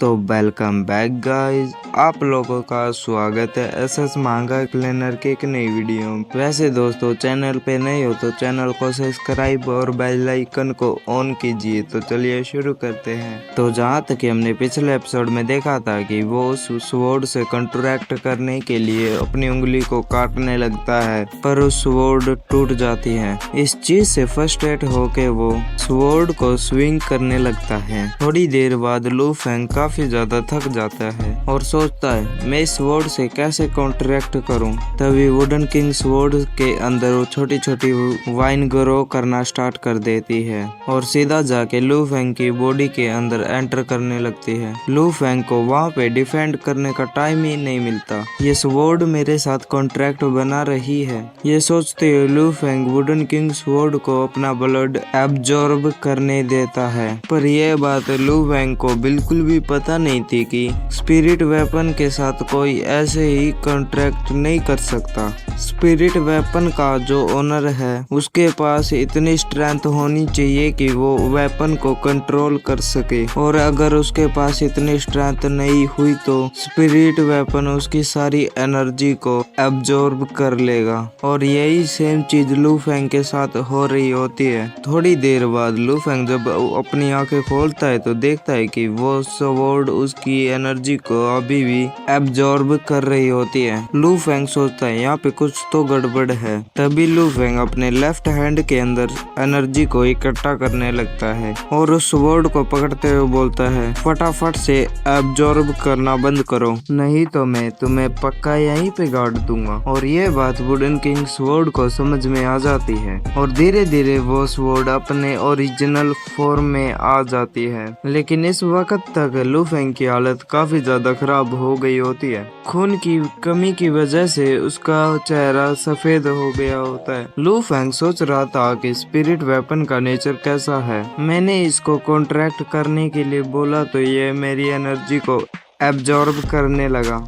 तो welcome back guys, आप लोगों का स्वागत है एसएस मांगा क्लीनर के एक नई वीडियो में। वैसे दोस्तों, चैनल पे नए हो तो चैनल को सब्सक्राइब और बेल आइकन को ऑन कीजिए। तो चलिए शुरू करते हैं। तो जहाँ तक कि हमने पिछले एपिसोड में देखा था कि वो उस स्वॉर्ड से कंट्रैक्ट करने के लिए अपनी उंगली को काटने लगता है, पर उस स्वॉर्ड टूट जाती है। इस चीज से फ्रस्ट्रेट होके वो स्वॉर्ड को स्विंग करने लगता है। थोड़ी देर बाद लू फेंग काफी ज्यादा थक जाता है और सोचता है मैं इस स्वॉर्ड से कैसे कॉन्ट्रैक्ट करूं। तभी वुडन किंग स्वॉर्ड के अंदर वो छोटी छोटी वाइन ग्रो करना स्टार्ट कर देती है और सीधा जाके लू फेंग की बॉडी के अंदर एंटर करने लगती है। लू फेंग को वहाँ पे डिफेंड करने का टाइम ही नहीं मिलता। ये स्वॉर्ड मेरे साथ कॉन्ट्रैक्ट बना रही है, ये सोचते हुए लू फेंग वुडन किंग स्वॉर्ड को अपना ब्लड एब्जॉर्ब करने देता है। पर यह बात लू फेंग को बिल्कुल भी पता नहीं थी कि स्पिरिट वेपन के साथ कोई ऐसे ही कॉन्ट्रैक्ट नहीं कर सकता। स्पिरिट वेपन का जो ओनर है उसके पास इतनी स्ट्रेंथ होनी चाहिए कि वो वेपन को कंट्रोल कर सके, और अगर उसके पास इतनी स्ट्रेंथ नहीं हुई तो स्पिरिट वेपन उसकी सारी एनर्जी को एब्जॉर्ब कर लेगा। और यही सेम चीज लू फेंग के साथ हो रही होती है। थोड़ी देर बाद लू फेंग जब अपनी आंखें खोलता है तो देखता है कि वो स्वॉर्ड उसकी एनर्जी को अभी भी एब्जॉर्ब कर रही होती है। लू फेंग सोचता है यहाँ पे कुछ तो गड़बड़ है। तभी लू फेंग अपने लेफ्ट हैंड के अंदर एनर्जी को इकट्ठा करने लगता है और उस स्वॉर्ड को पकड़ते हुए बोलता है फटाफट से एब्जॉर्ब करना बंद करो, नहीं तो मैं तुम्हें पक्का यहीं पे गाड़ दूंगा। और ये बात वुडन किंग स्वॉर्ड को समझ में आ जाती है और धीरे धीरे वो स्वॉर्ड अपने ओरिजिनल फॉर्म में आ जाती है। लेकिन इस वक्त तक लू फेंग की हालत काफी ज्यादा खराब हो गई होती है। खून की कमी की वजह से उसका चेहरा सफेद हो गया होता है। लू फेंग सोच रहा था कि स्पिरिट वेपन का नेचर कैसा है। मैंने इसको कॉन्ट्रैक्ट करने के लिए बोला तो ये मेरी एनर्जी को एब्जॉर्ब करने लगा।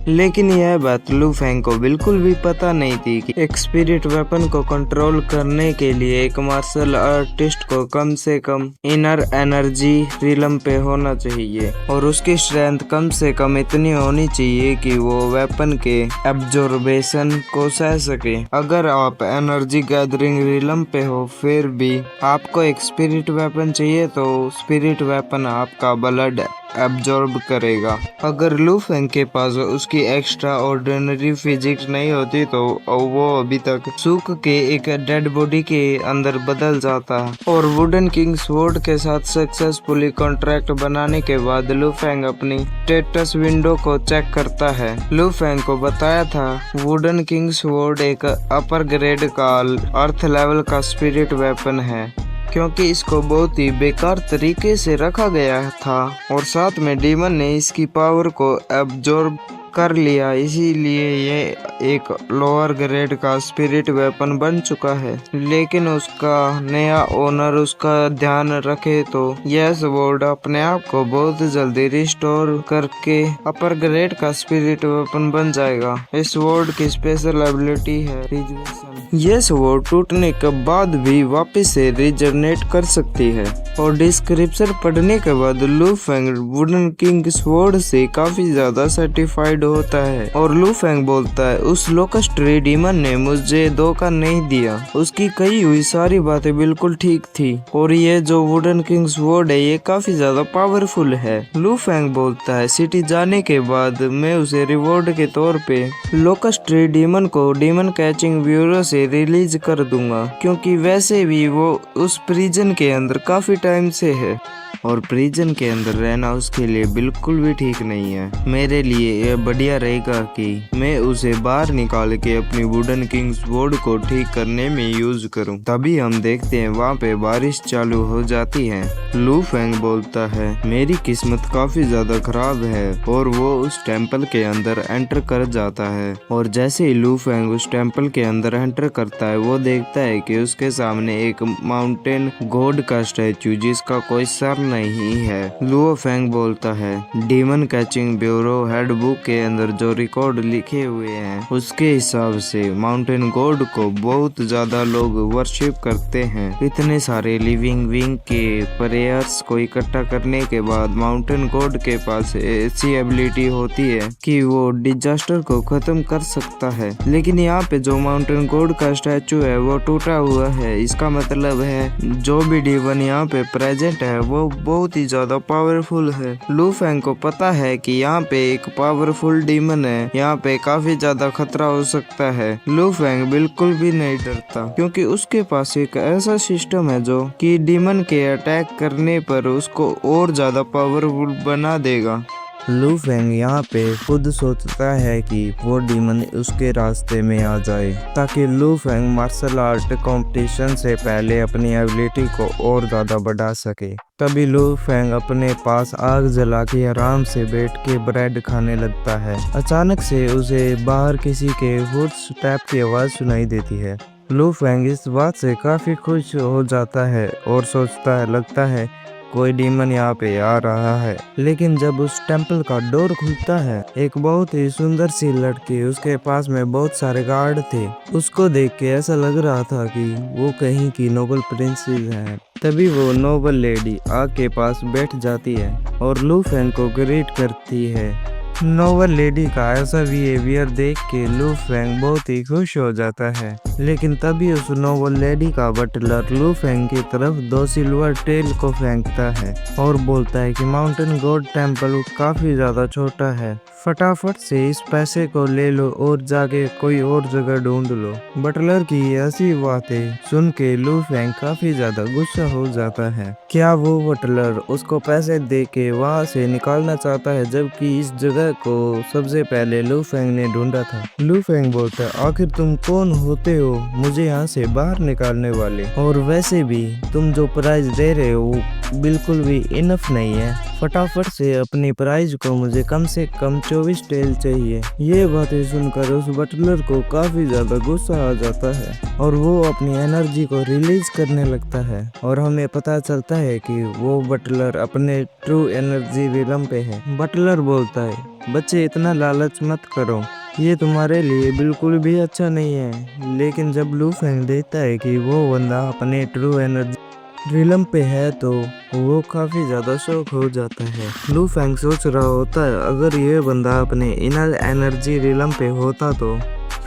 लेकिन यह बात लू फेंग को बिल्कुल भी पता नहीं थी कि एक स्पिरिट वेपन को कंट्रोल करने के लिए एक मार्शल आर्टिस्ट को कम से कम इनर एनर्जी रिलम पे होना चाहिए और उसकी स्ट्रेंथ कम से कम इतनी होनी चाहिए कि वो वेपन के एब्जॉर्बेशन को सह सके। अगर आप एनर्जी गैदरिंग रिलम पे हो फिर भी आपको एक स्पिरिट वेपन चाहिए तो स्पिरिट वेपन आपका ब्लड एब्जॉर्ब करेगा। अगर लू फेंग के पास उसकी एक्स्ट्रा ऑर्डिनरी फिजिक्स नहीं होती तो वो अभी तक सूख के एक डेड बॉडी के अंदर बदल जाता। और वुडन किंग स्वॉर्ड के साथ सक्सेसफुली कॉन्ट्रैक्ट बनाने के बाद लू फेंग अपनी स्टेटस विंडो को चेक करता है। लू फेंग को बताया था वुडन किंग स्वॉर्ड एक अपर ग्रेड का अर्थ लेवल का स्पिरिट वेपन है, क्योंकि इसको बहुत ही बेकार तरीके से रखा गया था और साथ में डीमन ने इसकी पावर को एब्जॉर्ब कर लिया, इसीलिए ये एक लोअर ग्रेड का स्पिरिट वेपन बन चुका है। लेकिन उसका नया ओनर उसका ध्यान रखे तो यह स्वॉर्ड अपने आप को बहुत जल्दी रिस्टोर करके अपर ग्रेड का स्पिरिट वेपन बन जाएगा। इस स्वॉर्ड की स्पेशल एबिलिटी है रिजर्वेशन। यह स्वॉर्ड टूटने के बाद भी वापस से रिजनरेट कर सकती है। और डिस्क्रिप्शन पढ़ने के बाद लू फेंग वुडन किंग स्वॉर्ड से काफी ज्यादा सर्टिफाइड होता है और लू फेंग बोलता है उस लोकस्ट ट्री डीमन ने मुझे धोखा नहीं दिया, उसकी कही हुई सारी बातें बिल्कुल ठीक थी और ये जो वुडन किंग स्वॉर्ड है ये काफी ज्यादा पावरफुल है। लू फेंग बोलता है सिटी जाने के बाद मैं उसे रिवॉर्ड के तौर पे लोकस्ट ट्री डीमन को डीमन कैचिंग ब्यूरो से रिलीज कर दूंगा, क्योंकि वैसे भी वो उस प्रिजन के अंदर काफी टाइम से है और प्रिजन के अंदर रहना उसके लिए बिल्कुल भी ठीक नहीं है। मेरे लिए यह बढ़िया रहेगा कि मैं उसे बाहर निकाल के अपनी वुडन किंग स्वॉर्ड को ठीक करने में यूज करूं। तभी हम देखते हैं वहाँ पे बारिश चालू हो जाती है। लू फेंग बोलता है मेरी किस्मत काफी ज्यादा खराब है और वो उस टेम्पल के अंदर एंटर कर जाता है। और जैसे ही लू फेंग उस टेम्पल के अंदर एंटर करता है वो देखता है कि उसके सामने एक माउंटेन गॉड का स्टैचू जिसका कोई सर हथियार नहीं है। लुओ फेंग बोलता है, demon catching bureau head book के अंदर जो रिकॉर्ड लिखे हुए हैं उसके हिसाब से माउंटेन गॉड को बहुत ज्यादा लोग वर्शिप करते हैं। इतने सारे लिविंग विंग के प्रेयर्स को इकट्ठा करने के बाद माउंटेन गॉड के पास ऐसी एबिलिटी होती है कि वो डिजास्टर को खत्म कर सकता है। लेकिन यहाँ पे जो माउंटेन गॉड का स्टैचू है वो टूटा हुआ है। इसका मतलब है जो भी डीमन यहाँ पे प्रेजेंट है वो बहुत ही ज्यादा पावरफुल है। लू फेंग को पता है कि यहाँ पे एक पावरफुल डीमन है, यहाँ पे काफी ज्यादा खतरा हो सकता है। लू फेंग बिल्कुल भी नहीं डरता क्योंकि उसके पास एक ऐसा सिस्टम है जो कि डीमन के अटैक करने पर उसको और ज्यादा पावरफुल बना देगा। लू फेंग यहाँ पे खुद सोचता है कि वो डीमन उसके रास्ते में आ जाए ताकि लू फेंग मार्शल आर्ट कंपटीशन से पहले अपनी एबिलिटी को और ज्यादा बढ़ा सके। तभी लू फेंग अपने पास आग जला के आराम से बैठ के ब्रेड खाने लगता है। अचानक से उसे बाहर किसी के फुटस्टेप की आवाज सुनाई देती है। लू फेंग इस बात से काफी खुश हो जाता है और सोचता है लगता है कोई डीमन यहाँ पे आ रहा है। लेकिन जब उस टेम्पल का डोर खुलता है एक बहुत ही सुंदर सी लड़की, उसके पास में बहुत सारे गार्ड थे। उसको देख के ऐसा लग रहा था कि वो कहीं की नोबल प्रिंसेस है। तभी वो नोबल लेडी आग के पास बैठ जाती है और लू फेंग को ग्रीट करती है। नोबल लेडी का ऐसा बिहेवियर देख के लू फेंग बहुत ही खुश हो जाता है। लेकिन तभी उस नोबल लेडी का बटलर लू फेंग की तरफ 2 सिल्वर टेल को फेंकता है और बोलता है कि माउंटेन गॉड टेम्पल काफी ज्यादा छोटा है, फटाफट से इस पैसे को ले लो और जाके कोई और जगह ढूंढ लो। बटलर की ऐसी बातें सुन के लू फेंग काफी ज्यादा गुस्सा हो जाता है। क्या वो बटलर उसको पैसे दे के वहाँ से निकालना चाहता है जबकि इस जगह को सबसे पहले लू फेंग ने ढूंढा था। लू फेंग बोलता है, आखिर तुम कौन होते हो मुझे यहाँ से बाहर निकालने वाले, और वैसे भी तुम जो प्राइस दे रहे हो बिल्कुल भी इनफ नहीं है। फटाफट से अपनी प्राइस को मुझे कम से कम 24 टेल चाहिए। ये बातें सुनकर उस बटलर को काफी ज्यादा गुस्सा आ जाता है और वो अपनी एनर्जी को रिलीज करने लगता है और हमें पता चलता है कि वो बटलर अपने ट्रू एनर्जी रिलम पे है। बटलर बोलता है, बच्चे इतना लालच मत करो, ये तुम्हारे लिए बिल्कुल भी अच्छा नहीं है। लेकिन जब लू फेंग देखता है कि वो बंदा अपने ट्रू एनर्जी रिलम पे है तो वो काफी ज्यादा शौक हो जाता है। लू फेंग सोच रहा होता है अगर ये बंदा अपने इनर एनर्जी रिलम पे होता तो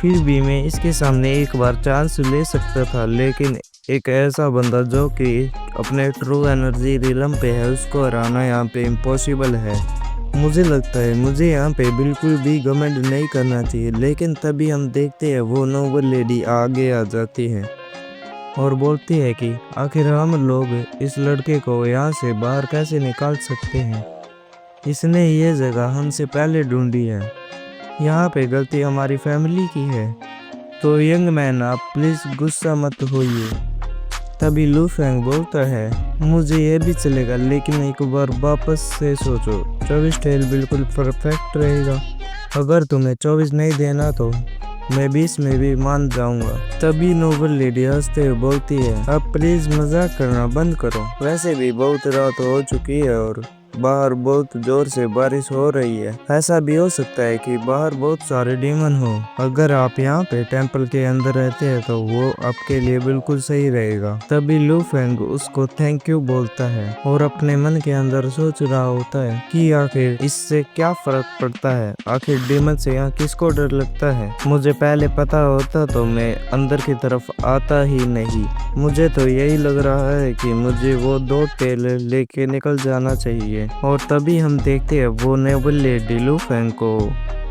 फिर भी मैं इसके सामने एक बार चांस ले सकता था। लेकिन एक ऐसा बंदा जो कि अपने ट्रू एनर्जी रिलम पे है उसको हराना यहाँ पे इम्पॉसिबल है। मुझे लगता है मुझे यहाँ पे बिल्कुल भी घमंड नहीं करना चाहिए। लेकिन तभी हम देखते हैं वो नोबल लेडी आगे आ जाती है और बोलती है कि आखिर हम लोग इस लड़के को यहाँ से बाहर कैसे निकाल सकते हैं, इसने ये जगह हमसे पहले ढूंढी है, यहाँ पे गलती हमारी फैमिली की है, तो यंग मैन आप प्लीज गुस्सा मत होइए। तभी लू फेंग बोलता है, मुझे ये भी चलेगा लेकिन एक बार वापस से सोचो, 24 टेल बिल्कुल परफेक्ट रहेगा। अगर तुम्हें 24 नहीं देना तो मैं 20 में भी मान जाऊंगा। तभी नोबल लेडी हंसते हुए बोलती है, अब प्लीज मजाक करना बंद करो, वैसे भी बहुत रात हो चुकी है और बाहर बहुत जोर से बारिश हो रही है। ऐसा भी हो सकता है कि बाहर बहुत सारे डीमन हो। अगर आप यहाँ पे टेंपल के अंदर रहते हैं तो वो आपके लिए बिल्कुल सही रहेगा। तभी लू फेंग उसको थैंक यू बोलता है और अपने मन के अंदर सोच रहा होता है कि आखिर इससे क्या फर्क पड़ता है, आखिर डीमन से यहाँ किसको डर लगता है। मुझे पहले पता होता तो मैं अंदर की तरफ आता ही नहीं। मुझे तो यही लग रहा है कि मुझे वो 2 टेल लेके निकल जाना चाहिए। और तभी हम देखते हैं वो नोबल लेडी लू फेंग को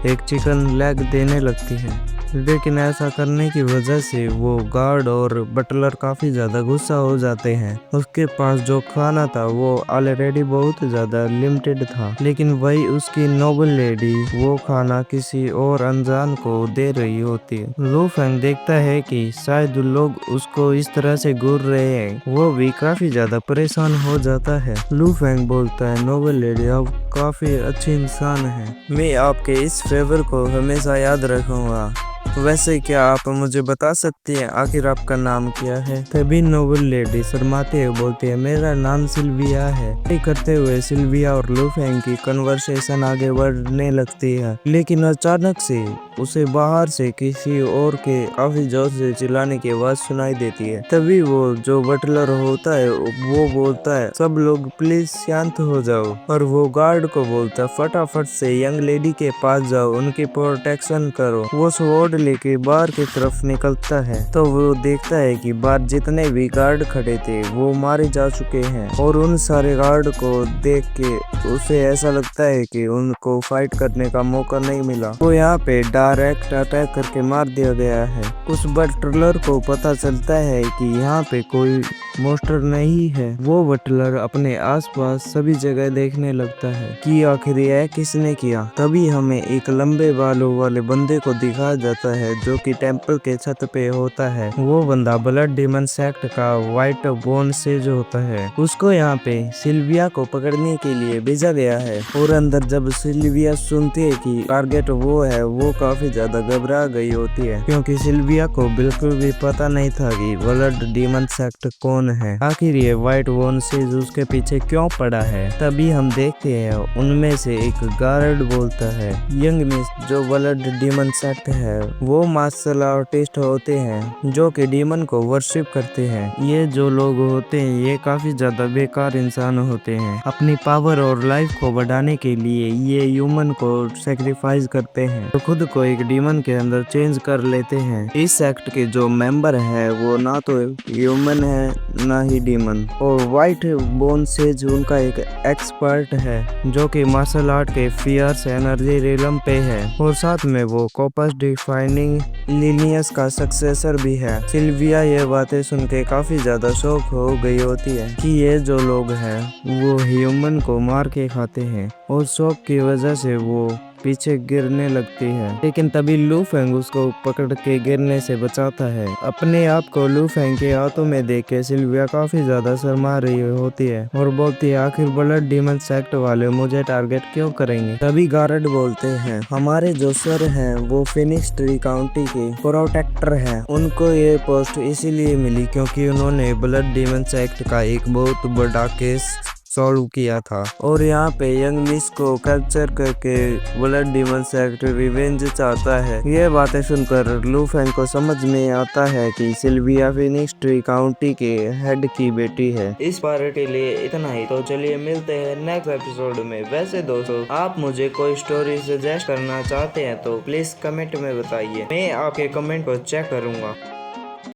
एक चिकन लेग देने लगती है। लेकिन ऐसा करने की वजह से वो गार्ड और बटलर काफी ज्यादा गुस्सा हो जाते हैं। उसके पास जो खाना था वो ऑलरेडी बहुत ज्यादा लिमिटेड था, लेकिन वही उसकी नोबल लेडी वो खाना किसी और अनजान को दे रही होती है। लू फेंग देखता है कि शायद लोग उसको इस तरह से घूर रहे हैं, वो भी काफी ज्यादा परेशान हो जाता है। लू फेंग बोलता है, नोबल लेडी आप काफी अच्छी इंसान है, मैं आपके इस फेवर को हमेशा याद रखूंगा। वैसे क्या आप मुझे बता सकती हैं आखिर आपका नाम क्या है? तभी नोबल लेडी शर्माते हुए बोलती है, मेरा नाम सिल्विया है। ये करते हुए सिल्विया और लू फेंग की कन्वर्सेशन आगे बढ़ने लगती है, लेकिन अचानक से उसे बाहर से किसी और के काफी जोर से चिल्लाने की आवाज सुनाई देती है। तभी वो जो बटलर होता है वो बोलता है, सब लोग प्लीज शांत हो जाओ, और वो गार्ड को बोलता है, फटाफट से यंग लेडी के पास जाओ, उनकी प्रोटेक्शन करो। वो स्वॉर्ड लेके बाहर की तरफ निकलता है तो वो देखता है कि बाहर जितने भी गार्ड खड़े थे वो मारे जा चुके हैं, और उन सारे गार्ड को देख के उसे ऐसा लगता है कि उनको फाइट करने का मौका नहीं मिला, वो यहाँ पे डायरेक्ट अटैक करके मार दिया गया है। उस बटलर को पता चलता है कि यहाँ पे कोई मोस्टर नहीं है। वो बटलर अपने आसपास सभी जगह देखने लगता है कि आखिर यह किसने किया। तभी हमें एक लंबे बालों वाले बंदे को दिखाया जाता है जो कि टेम्पल के छत पे होता है। वो बंदा ब्लड डीमन सेक्ट का व्हाइट बोन सेज होता है। उसको यहाँ पे सिल्विया को पकड़ने के लिए भेजा गया है, और अंदर जब सिल्विया सुनती है कि टारगेट वो है, वो काफी ज्यादा घबरा गई होती है, क्योंकि सिल्विया को बिल्कुल भी पता नहीं था कि ब्लड डीमन सेक्ट कौन है, आखिर ये व्हाइट बोन सेज उसके पीछे क्यों पड़ा है। तभी हम देखते हैं उनमें से एक गार्ड बोलता है, यंग मिस, जो ब्लड डीमन सेक्ट है वो मार्शल आर्टिस्ट होते हैं जो कि डीमन को वर्शिप करते हैं। ये जो लोग होते हैं ये काफी ज्यादा बेकार इंसान होते हैं। अपनी पावर और लाइफ को बढ़ाने के लिए ये ह्यूमन को सेक्रीफाइस करते हैं और खुद को एक डीमन के अंदर चेंज कर लेते हैं। इस सेक्ट के जो मेंबर है वो ना तो ह्यूमन है ना ही डीमन, और व्हाइट बोन सेज उनका एक एक्सपर्ट है जो कि मार्शल आर्ट के फियर्स एनर्जी रिलम पे है, और साथ में वो कॉपस डिफाइनिंग लिनियस का सक्सेसर भी है। सिल्विया ये बातें सुन के काफी ज्यादा शौक हो गई होती है कि ये जो लोग हैं वो ह्यूमन को मार के खाते हैं, और शौक की वजह से वो पीछे गिरने लगती है। लेकिन तभी लू फेंग उसको पकड़ के गिरने से बचाता है। अपने आप को लू फेंग के हाथों में देख के सिल्विया काफी ज्यादा शर्मा रही होती है और बोलती है, आखिर ब्लड डीमन सेक्ट वाले मुझे टारगेट क्यों करेंगे। तभी गार्ड बोलते हैं, हमारे जो सर हैं वो फिनिक्स ट्री काउंटी के प्रोटेक्टर हैं, उनको ये पोस्ट इसीलिए मिली क्योंकि उन्होंने ब्लड डीमन सेक्ट का एक बहुत बड़ा केस सॉल्व किया था, और यहाँ पे यंग मिस को कैप्चर करके ब्लड डीमन सेक्ट रिवेंज चाहता है। ये बातें सुनकर लू फेंग को समझ में आता है कि सिल्विया फिनिक्स ट्री काउंटी के हेड की बेटी है। इस बार के लिए इतना ही, तो चलिए मिलते हैं नेक्स्ट एपिसोड में। वैसे दोस्तों, आप मुझे कोई स्टोरी सजेस्ट करना चाहते हैं तो प्लीज कमेंट में बताइए, मैं आपके कमेंट को चेक करूंगा।